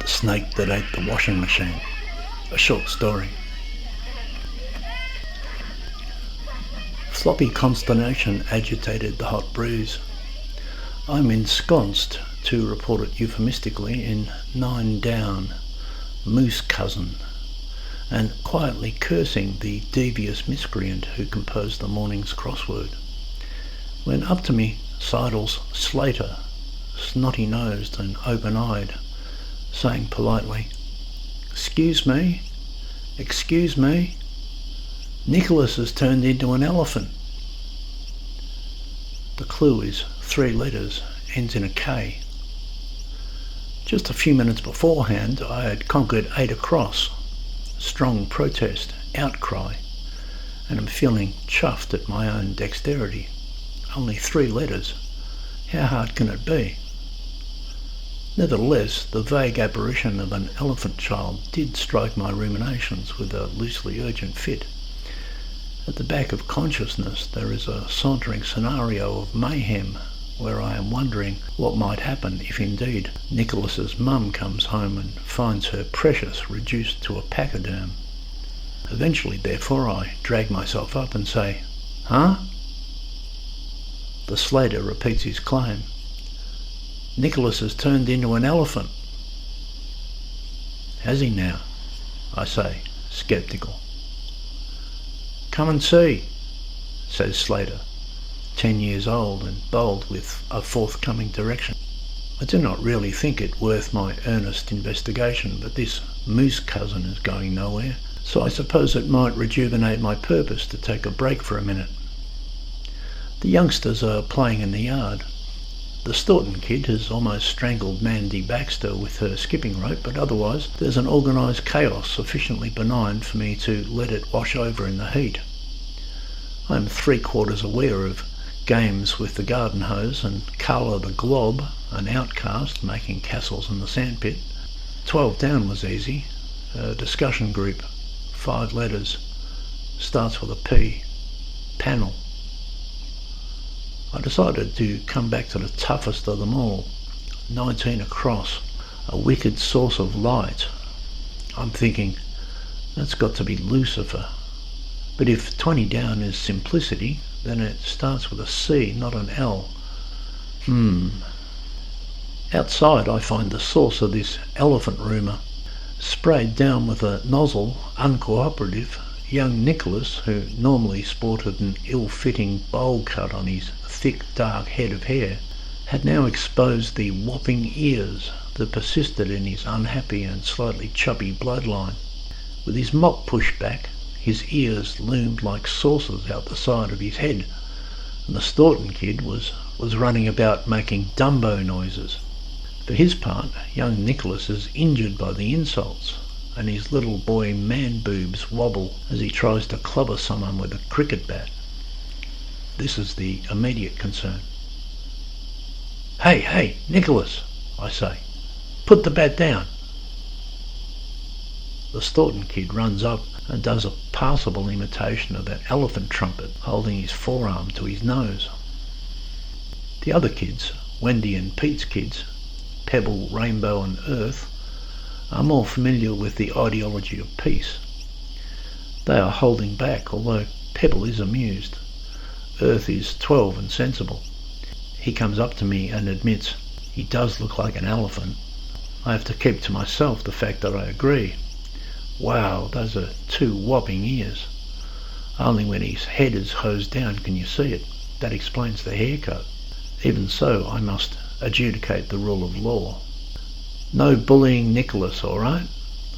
snake that ate the washing machine. A short story. Floppy consternation agitated the hot breeze. I'm ensconced, to report it euphemistically, in 9 down, moose cousin, and quietly cursing the devious miscreant who composed the morning's crossword, when up to me sidles Slater, snotty-nosed and open-eyed, saying politely, "Excuse me, Nicholas has turned into an elephant." The clue is 3 letters, ends in a K. Just a few minutes beforehand I had conquered 8 across, strong protest, outcry, and am feeling chuffed at my own dexterity. Only 3 letters. How hard can it be? Nevertheless, the vague apparition of an elephant child did strike my ruminations with a loosely urgent fit. At the back of consciousness there is a sauntering scenario of mayhem where I am wondering what might happen if indeed Nicholas's mum comes home and finds her precious reduced to a pachyderm. Eventually, therefore, I drag myself up and say, "Huh?" The Slater repeats his claim. "Nicholas has turned into an elephant." "Has he now?" I say, sceptical. "Come and see," says Slater, 10 years old and bold with a forthcoming direction. I do not really think it worth my earnest investigation, but this moose cousin is going nowhere, so I suppose it might rejuvenate my purpose to take a break for a minute. The youngsters are playing in the yard. The Staunton kid has almost strangled Mandy Baxter with her skipping rope, but otherwise there's an organised chaos sufficiently benign for me to let it wash over in the heat. I am 3/4 aware of games with the garden hose and Carla the Glob, an outcast, making castles in the sandpit. 12 down was easy. A discussion group, 5 letters, starts with a P. Panel. I decided to come back to the toughest of them all. 19 across, a wicked source of light. I'm thinking, that's got to be Lucifer. But if 20 down is simplicity, then it starts with a C, not an L. Outside I find the source of this elephant rumour. Sprayed down with a nozzle, uncooperative, young Nicholas, who normally sported an ill-fitting bowl cut on his thick dark head of hair, had now exposed the whopping ears that persisted in his unhappy and slightly chubby bloodline. With his mop pushed back, his ears loomed like saucers out the side of his head, and the Staunton kid was running about making Dumbo noises. For his part, young Nicholas is injured by the insults, and his little boy man-boobs wobble as he tries to clobber someone with a cricket bat. This is the immediate concern. Hey, Nicholas," I say, "put the bat down." The Staunton kid runs up and does a passable imitation of that elephant trumpet, holding his forearm to his nose. The other kids, Wendy and Pete's kids, Pebble, Rainbow and Earth, are more familiar with the ideology of peace. They are holding back, although Pebble is amused. Earth is 12 and sensible. He comes up to me and admits he does look like an elephant. I have to keep to myself the fact that I agree. Wow, those are 2 whopping ears. Only when his head is hosed down can you see it. That explains the haircut. Even so, I must adjudicate the rule of law. "No bullying Nicholas, all right?"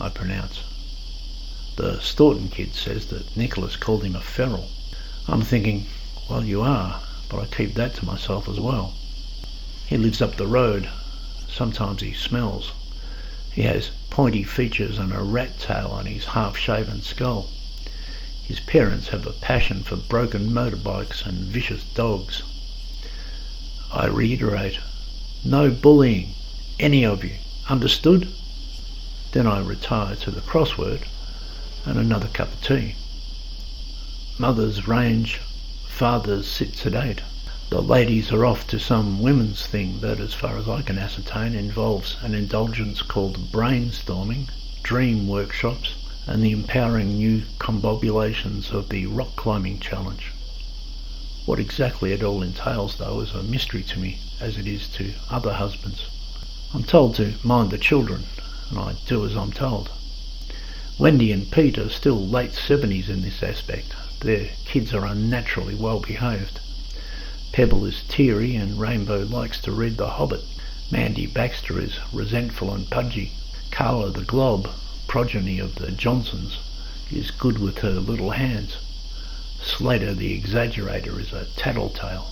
I pronounce. The Staunton kid says that Nicholas called him a feral. I'm thinking, well, you are, but I keep that to myself as well. He lives up the road. Sometimes he smells. He has pointy features and a rat tail on his half-shaven skull. His parents have a passion for broken motorbikes and vicious dogs. I reiterate, no bullying, any of you, understood? Then I retire to the crossword and another cup of tea. Mothers range, fathers sit sedate. The ladies are off to some women's thing that, as far as I can ascertain, involves an indulgence called brainstorming, dream workshops, and the empowering new combobulations of the rock climbing challenge. What exactly it all entails, though, is a mystery to me, as it is to other husbands. I'm told to mind the children, and I do as I'm told. Wendy and Pete are still late 70s in this aspect. Their kids are unnaturally well behaved. Pebble is teary and Rainbow likes to read The Hobbit. Mandy Baxter is resentful and pudgy. Carla the Glob, progeny of the Johnsons, is good with her little hands. Slater the Exaggerator is a tattletale.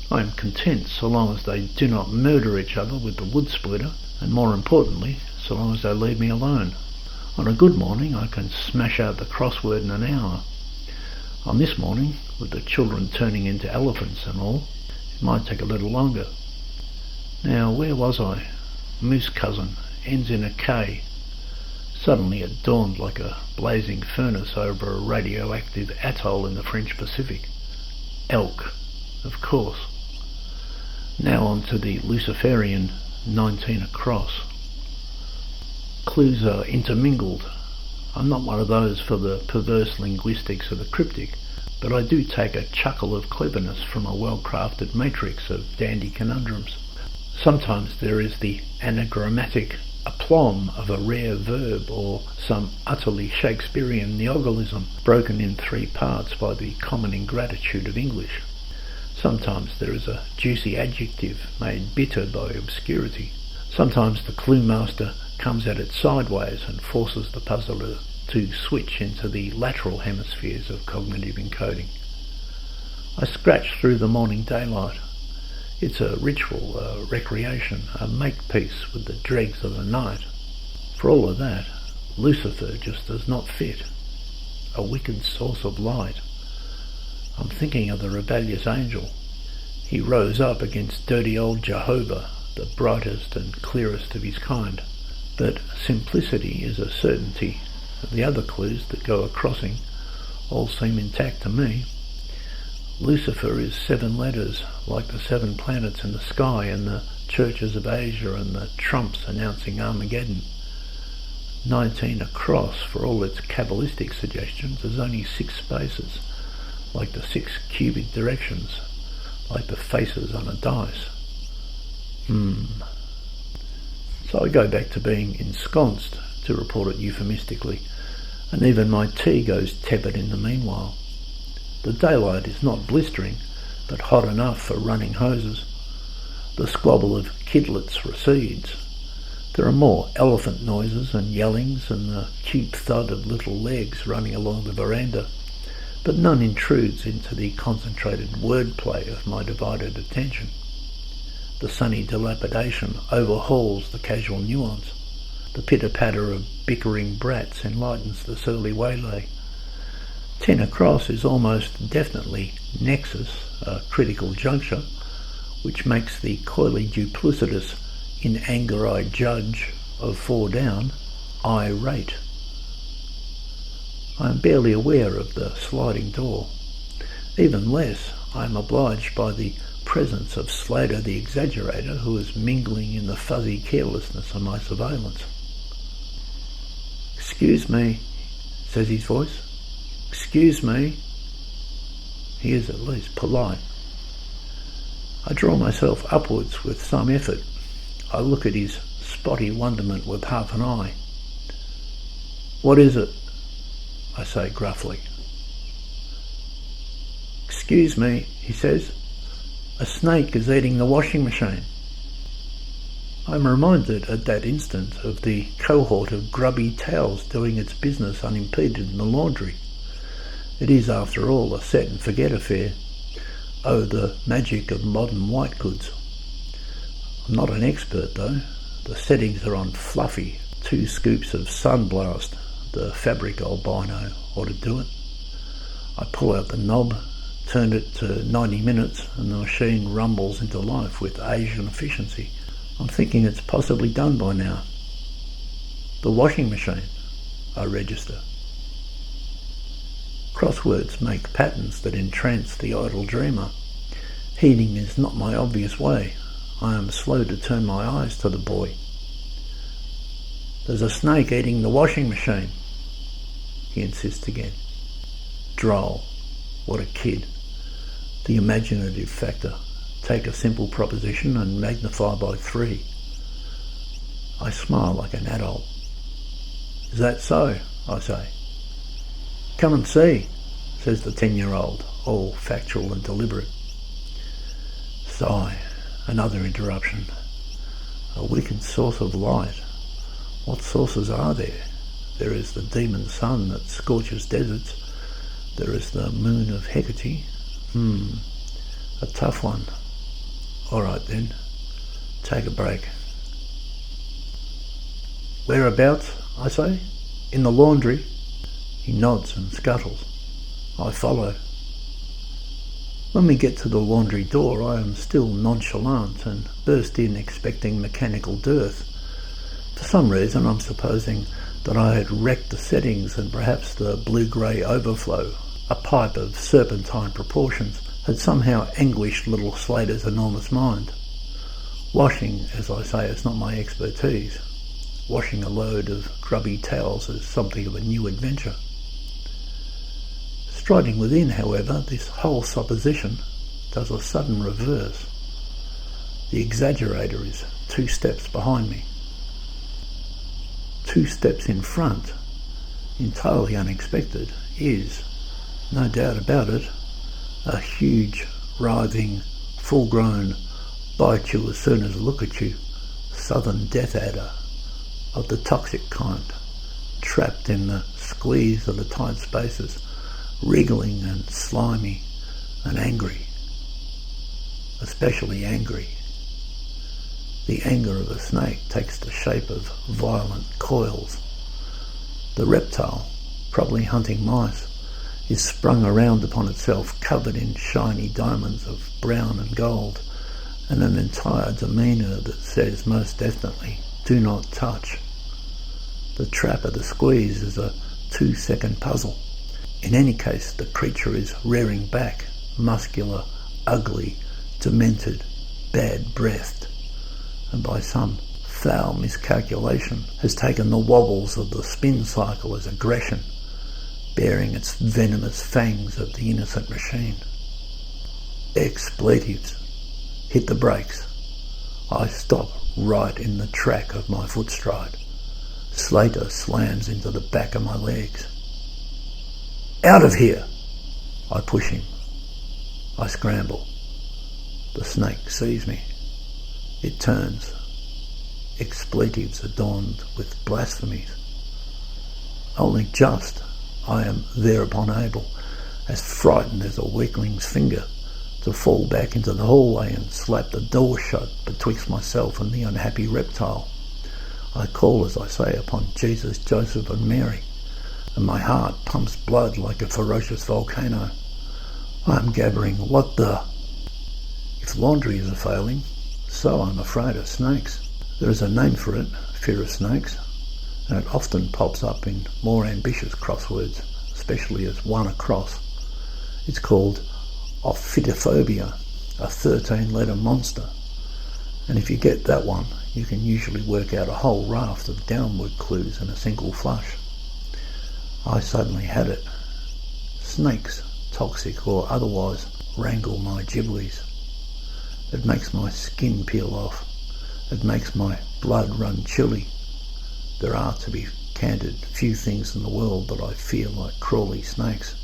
I am content so long as they do not murder each other with the wood splitter, and more importantly, so long as they leave me alone. On a good morning I can smash out the crossword in an hour. On this morning, with the children turning into elephants and all, it might take a little longer. Now, where was I? Moose Cousin, ends in a K. Suddenly it dawned like a blazing furnace over a radioactive atoll in the French Pacific. Elk, of course. Now on to the Luciferian 19 across. Clues are intermingled. I'm not one of those for the perverse linguistics of the cryptic, but I do take a chuckle of cleverness from a well-crafted matrix of dandy conundrums. Sometimes there is the anagrammatic aplomb of a rare verb, or some utterly Shakespearean neologism broken in 3 parts by the common ingratitude of English. Sometimes there is a juicy adjective made bitter by obscurity. Sometimes the clue master comes at it sideways and forces the puzzler to switch into the lateral hemispheres of cognitive encoding. I scratch through the morning daylight. It's a ritual, a recreation, a makepeace with the dregs of the night. For all of that, Lucifer just does not fit. A wicked source of light. I'm thinking of the rebellious angel. He rose up against dirty old Jehovah, the brightest and clearest of his kind. But simplicity is a certainty. The other clues that go a-crossing all seem intact to me. Lucifer is 7 letters, like the 7 planets in the sky and the churches of Asia and the trumps announcing Armageddon. 19 across, for all its Kabbalistic suggestions, is only 6 spaces, like the 6 cubic directions, like the faces on a dice. So I go back to being ensconced, to report it euphemistically, and even my tea goes tepid in the meanwhile. The daylight is not blistering, but hot enough for running hoses. The squabble of kidlets recedes. There are more elephant noises and yellings and the cute thud of little legs running along the veranda, but none intrudes into the concentrated wordplay of my divided attention. The sunny dilapidation overhauls the casual nuance. The pitter-patter of bickering brats enlightens the surly waylay. 10 across is almost definitely nexus, a critical juncture, which makes the coyly duplicitous "in anger I judge" of 4 down irate. I am barely aware of the sliding door. Even less I am obliged by the presence of Slater the Exaggerator, who is mingling in the fuzzy carelessness of my surveillance. "Excuse me," says his voice. "Excuse me." He is at least polite. I draw myself upwards with some effort. I look at his spotty wonderment with half an eye. "What is it?" I say gruffly. "Excuse me," he says. "A snake is eating the washing machine." I am reminded at that instant of the cohort of grubby towels doing its business unimpeded in the laundry. It is, after all, a set and forget affair. Oh, the magic of modern white goods. I'm not an expert, though. The settings are on fluffy. 2 scoops of Sunblast, the fabric albino, ought to do it. I pull out the knob, turn it to 90 minutes, and the machine rumbles into life with Asian efficiency. I'm thinking it's possibly done by now. The washing machine, I register. Crosswords make patterns that entrance the idle dreamer. Heeding is not my obvious way. I am slow to turn my eyes to the boy. "There's a snake eating the washing machine," he insists again. Droll. What a kid. The imaginative factor. Take a simple proposition and magnify by 3. I smile like an adult. "Is that so?" I say. "Come and see," says the 10-year-old, all factual and deliberate. Sigh. Another interruption. A wicked source of light. What sources are there? There is the demon sun that scorches deserts. There is the moon of Hecate. A tough one. All right then. Take a break. "Whereabouts?" I say. "In the laundry." He nods and scuttles. I follow. When we get to the laundry door, I am still nonchalant and burst in expecting mechanical dearth. For some reason, I'm supposing that I had wrecked the settings and perhaps the blue-grey overflow, a pipe of serpentine proportions, had somehow anguished little Slater's enormous mind. Washing, as I say, is not my expertise. Washing a load of grubby towels is something of a new adventure. Striding within, however, this whole supposition does a sudden reverse. The exaggerator is 2 steps behind me. 2 steps in front, entirely unexpected, is, no doubt about it, a huge, writhing, full-grown, bite-you-as-soon-as-look-at-you southern death adder of the toxic kind, trapped in the squeeze of the tight spaces, wriggling and slimy and angry, especially angry. The anger of a snake takes the shape of violent coils. The reptile, probably hunting mice, is sprung around upon itself, covered in shiny diamonds of brown and gold, and an entire demeanour that says most definitely, "Do not touch." The trap of the squeeze is a 2-second puzzle. In any case, the creature is rearing back, muscular, ugly, demented, bad-breathed, and by some foul miscalculation has taken the wobbles of the spin cycle as aggression, bearing its venomous fangs at the innocent machine. Expletives. Hit the brakes. I stop right in the track of my foot stride. Slater slams into the back of my legs. "Out of here!" I push him. I scramble. The snake sees me. It turns. Expletives adorned with blasphemies. Only just I am thereupon able, as frightened as a weakling's finger, to fall back into the hallway and slap the door shut betwixt myself and the unhappy reptile. I call, as I say, upon Jesus, Joseph and Mary, and my heart pumps blood like a ferocious volcano. I am gabbering, what the... If laundry is a failing, so I'm afraid of snakes. There is a name for it, fear of snakes, and it often pops up in more ambitious crosswords, especially as one across. It's called ophitophobia, a 13-letter monster, and if you get that one, you can usually work out a whole raft of downward clues in a single flush. I suddenly had it. Snakes, toxic or otherwise, wrangle my giblies. It makes my skin peel off. It makes my blood run chilly. There are, to be candid, few things in the world that I fear like crawly snakes.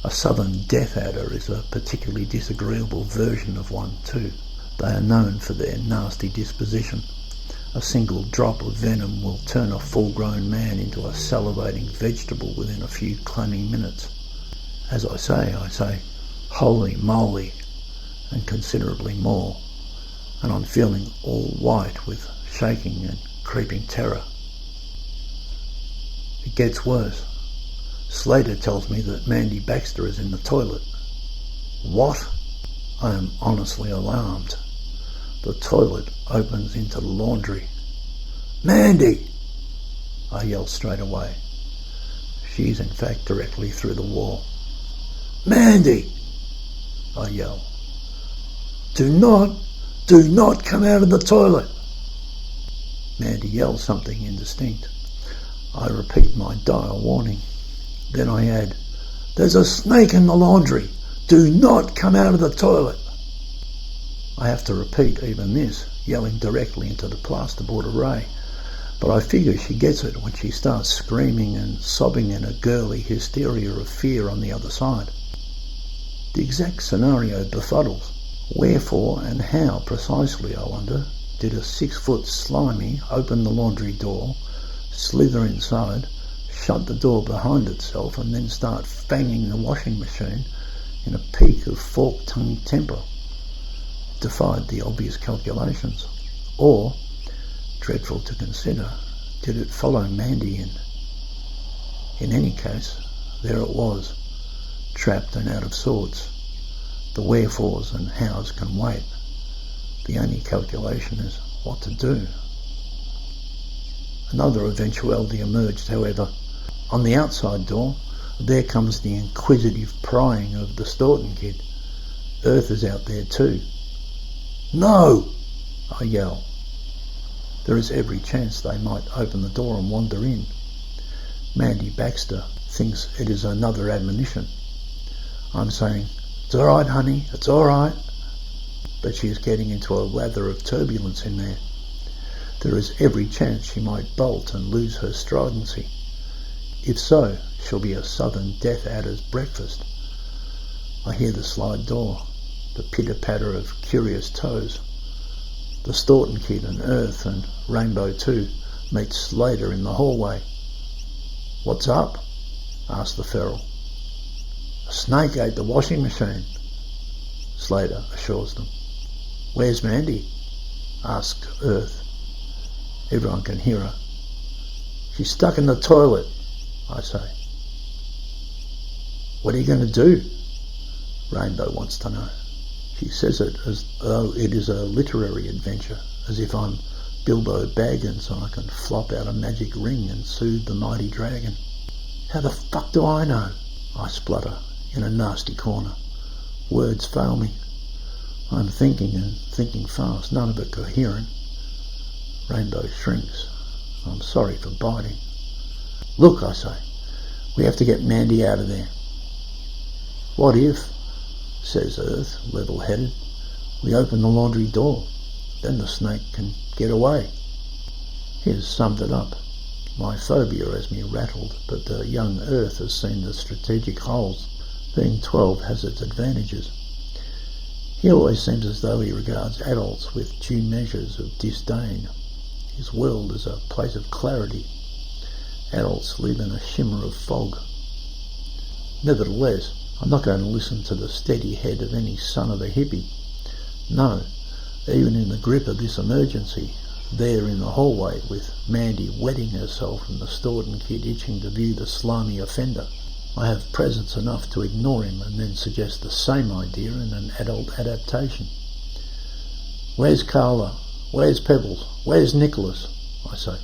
A southern death adder is a particularly disagreeable version of one too. They are known for their nasty disposition. A single drop of venom will turn a full-grown man into a salivating vegetable within a few clammy minutes. As I say, holy moly, and considerably more, and I'm feeling all white with shaking and creeping terror. It gets worse. Slater tells me that Mandy Baxter is in the toilet. What? I am honestly alarmed. The toilet opens into the laundry. "Mandy!" I yell straight away. She is in fact directly through the wall. "Mandy!" I yell. Do not come out of the toilet." Mandy yells something indistinct. I repeat my dire warning. Then I add, "There's a snake in the laundry. Do not come out of the toilet." I have to repeat even this, yelling directly into the plasterboard array, but I figure she gets it when she starts screaming and sobbing in a girly hysteria of fear on the other side. The exact scenario befuddles. Wherefore and how precisely, I wonder, did a 6-foot slimy open the laundry door, slither inside, shut the door behind itself, and then start banging the washing machine in a peak of fork-tongued temper? Defied the obvious calculations. Or, dreadful to consider, did it follow Mandy in? In any case, there it was, trapped and out of sorts. The wherefores and hows can wait. The only calculation is what to do. Another eventuality emerged, however. On the outside door, there comes the inquisitive prying of the Staunton kid. Earth is out there too. "No!" I yell. There is every chance they might open the door and wander in. Mandy Baxter thinks it is another admonition. I'm saying, "It's all right, honey, it's all right." But she is getting into a lather of turbulence in there. There is every chance she might bolt and lose her stridency. If so, she'll be a southern Death Adder's breakfast. I hear the slide door, the pitter-patter of curious toes. The Staunton kid and Earth and Rainbow too meet Slater in the hallway. "What's up?" asks the feral. "A snake ate the washing machine," Slater assures them. "Where's Mandy?" asks Earth. Everyone can hear her. "She's stuck in the toilet," I say. "What are you going to do?" Rainbow wants to know. She says it as though it is a literary adventure, as if I'm Bilbo Baggins and I can flop out a magic ring and soothe the mighty dragon. "How the fuck do I know?" I splutter in a nasty corner. Words fail me. I'm thinking and thinking fast, none of it coherent. Rainbow shrinks. I'm sorry for biting. "Look," I say, "we have to get Mandy out of there." "What if," says Earth, level-headed, "we open the laundry door? Then the snake can get away." He has summed it up. My phobia has me rattled, but the young Earth has seen the strategic holes. Being 12 has its advantages. He always seems as though he regards adults with due measures of disdain. His world is a place of clarity. Adults live in a shimmer of fog. Nevertheless, I'm not going to listen to the steady head of any son of a hippie. No, even in the grip of this emergency, there in the hallway with Mandy wetting herself and the Staunton kid itching to view the slimy offender, I have presence enough to ignore him and then suggest the same idea in an adult adaptation. "Where's Carla? Where's Pebbles? Where's Nicholas?" I say.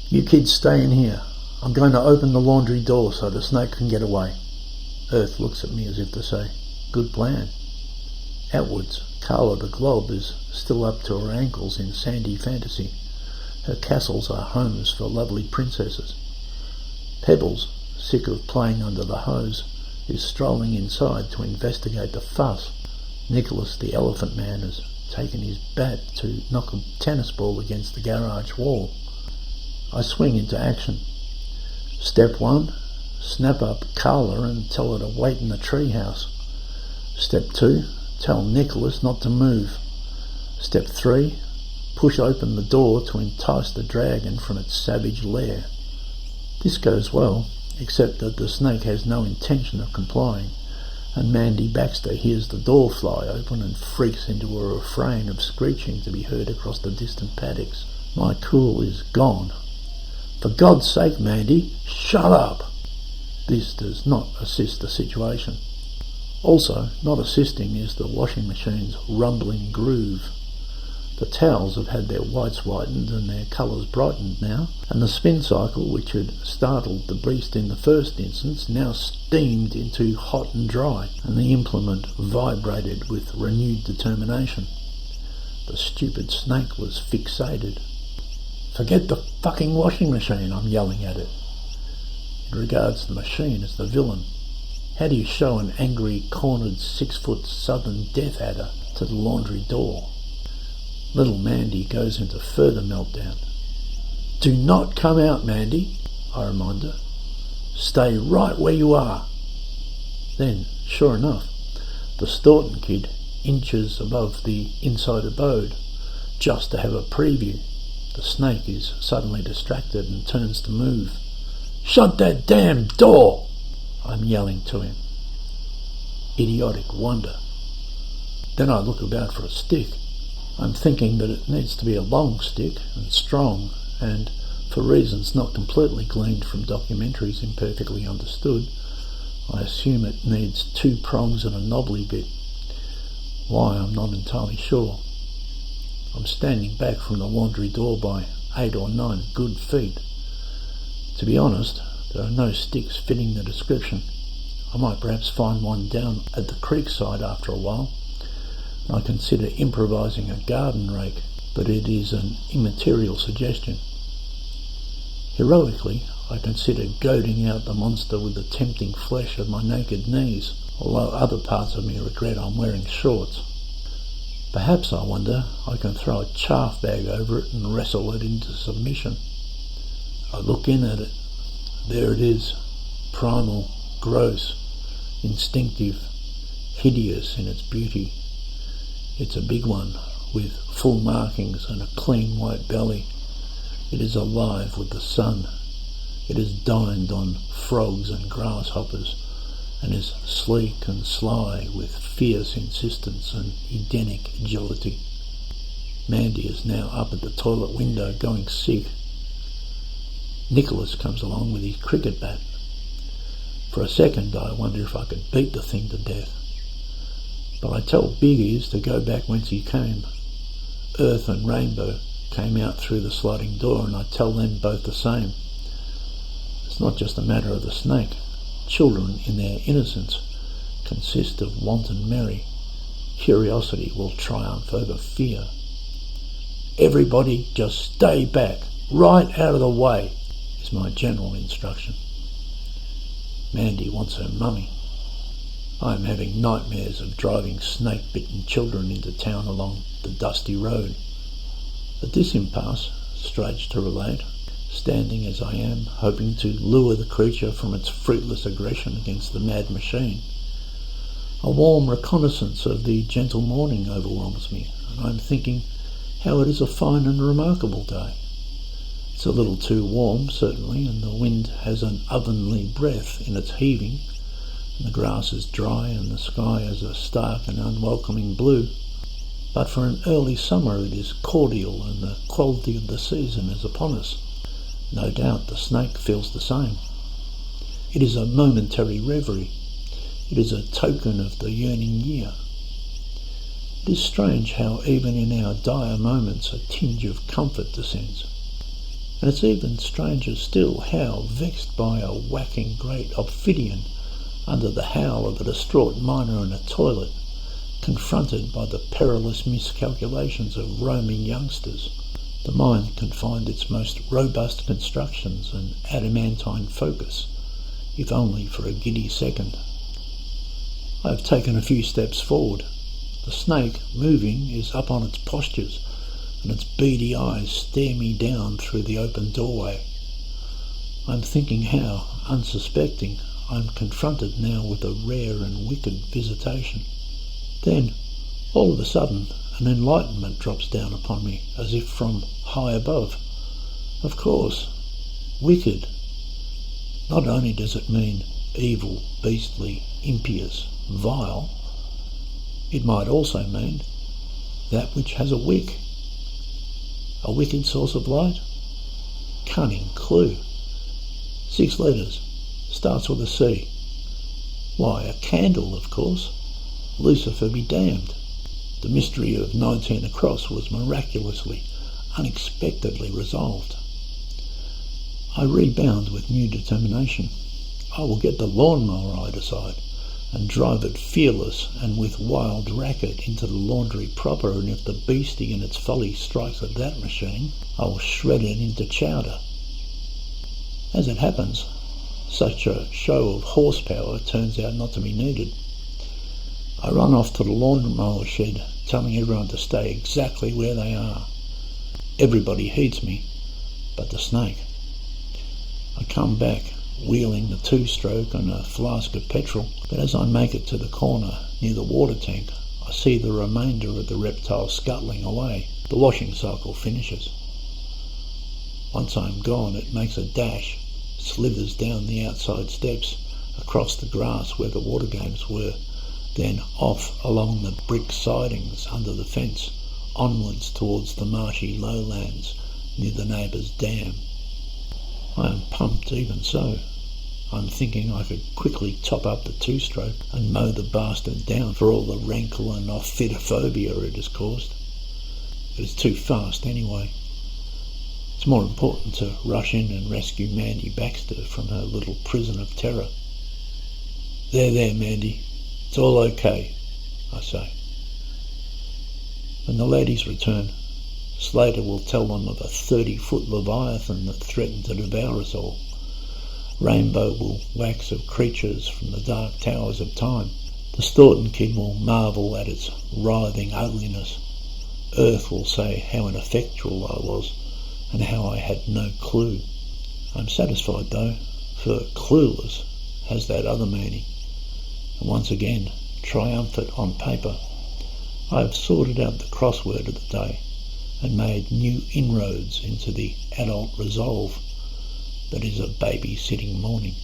"You kids stay in here. I'm going to open the laundry door so the snake can get away." Earth looks at me as if to say, "Good plan." Outwards, Carla the Glob is still up to her ankles in sandy fantasy. Her castles are homes for lovely princesses. Pebbles, sick of playing under the hose, is strolling inside to investigate the fuss. Nicholas the Elephant Man has taken his bat to knock a tennis ball against the garage wall. I swing into action. Step 1, snap up Carla and tell her to wait in the treehouse. Step 2, tell Nicholas not to move. Step 3, push open the door to entice the dragon from its savage lair. This goes well, except that the snake has no intention of complying, and Mandy Baxter hears the door fly open and freaks into a refrain of screeching to be heard across the distant paddocks. My cool is gone. "For God's sake, Mandy, shut up!" This does not assist the situation. Also, not assisting is the washing machine's rumbling groove. The towels have had their whites whitened and their colours brightened now, and the spin cycle, which had startled the beast in the first instance, now steamed into hot and dry, and the implement vibrated with renewed determination. The stupid snake was fixated. "Forget the fucking washing machine," I'm yelling at it. It regards the machine as the villain. How do you show an angry, cornered, 6-foot southern death adder to the laundry door? Little Mandy goes into further meltdown. "Do not come out, Mandy," I remind her. "Stay right where you are." Then, sure enough, the Staunton kid inches above the inside abode, just to have a preview. The snake is suddenly distracted and turns to move. "Shut that damn door!" I'm yelling to him. Idiotic wonder. Then I look about for a stick. I'm thinking that it needs to be a long stick and strong, and for reasons not completely gleaned from documentaries imperfectly understood, I assume it needs 2 prongs and a knobbly bit. Why, I'm not entirely sure. I'm standing back from the laundry door by 8 or 9 good feet. To be honest, there are no sticks fitting the description. I might perhaps find one down at the creek side after a while. I consider improvising a garden rake, but it is an immaterial suggestion. Heroically, I consider goading out the monster with the tempting flesh of my naked knees, although other parts of me regret I'm wearing shorts. Perhaps, I wonder, I can throw a chaff bag over it and wrestle it into submission. I look in at it. There it is, primal, gross, instinctive, hideous in its beauty. It's a big one, with full markings and a clean white belly. It is alive with the sun. It is dined on frogs and grasshoppers, and is sleek and sly with fierce insistence and Edenic agility. Mandy is now up at the toilet window going sick. Nicholas comes along with his cricket bat. For a second I wonder if I could beat the thing to death. But I tell Big Ears to go back whence he came. Earth and Rainbow came out through the sliding door, and I tell them both the same. It's not just a matter of the snake. Children in their innocence consist of wanton merry. Curiosity will triumph over fear. "Everybody just stay back, right out of the way," is my general instruction. Mandy wants her mummy. I am having nightmares of driving snake-bitten children into town along the dusty road. At this impasse, strange to relate, standing as I am, hoping to lure the creature from its fruitless aggression against the mad machine, a warm reconnaissance of the gentle morning overwhelms me, and I am thinking how it is a fine and remarkable day. It's a little too warm, certainly, and the wind has an ovenly breath in its heaving, and the grass is dry and the sky is a stark and unwelcoming blue. But for an early summer it is cordial, and the quality of the season is upon us. No doubt the snake feels the same. It is a momentary reverie. It is a token of the yearning year. It is strange how even in our dire moments a tinge of comfort descends. And it's even stranger still how, vexed by a whacking great ophidian under the howl of a distraught miner in a toilet, confronted by the perilous miscalculations of roaming youngsters, the mind can find its most robust constructions and adamantine focus, if only for a giddy second. I have taken a few steps forward. The snake, moving, is up on its postures, and its beady eyes stare me down through the open doorway. I'm thinking how, unsuspecting, I'm confronted now with a rare and wicked visitation. Then, all of a sudden, an enlightenment drops down upon me, as if from high above. Of course, wicked. Not only does it mean evil, beastly, impious, vile, it might also mean that which has a wick. A wicked source of light? Cunning clue. 6 letters. Starts with a C. Why, a candle, of course. Lucifer be damned. The mystery of 19 across was miraculously, unexpectedly resolved. I rebound with new determination. I will get the lawnmower, I decide, and drive it fearless and with wild racket into the laundry proper, and if the beastie in its folly strikes at that machine, I will shred it into chowder. As it happens, such a show of horsepower turns out not to be needed. I run off to the lawnmower shed, telling everyone to stay exactly where they are. Everybody heeds me, but the snake. I come back, wheeling the two-stroke and a flask of petrol, but as I make it to the corner near the water tank, I see the remainder of the reptile scuttling away. The washing cycle finishes. Once I'm gone, it makes a dash, slithers down the outside steps, across the grass where the water games were, then off along the brick sidings under the fence, onwards towards the marshy lowlands near the neighbour's dam. I am pumped even so. I'm thinking I could quickly top up the two-stroke and mow the bastard down for all the rankle and ophidiophobia it has caused. It is too fast anyway. It's more important to rush in and rescue Mandy Baxter from her little prison of terror. There, Mandy. It's all okay, I say. When the ladies return, Slater will tell them of a 30-foot leviathan that threatened to devour us all. Rainbow will wax of creatures from the dark towers of time. The Staunton kid will marvel at its writhing ugliness. Earth will say how ineffectual I was, and how I had no clue. I'm satisfied, though, for clueless has that other Manny. And once again, triumphant on paper, I have sorted out the crossword of the day and made new inroads into the adult resolve that is a babysitting morning.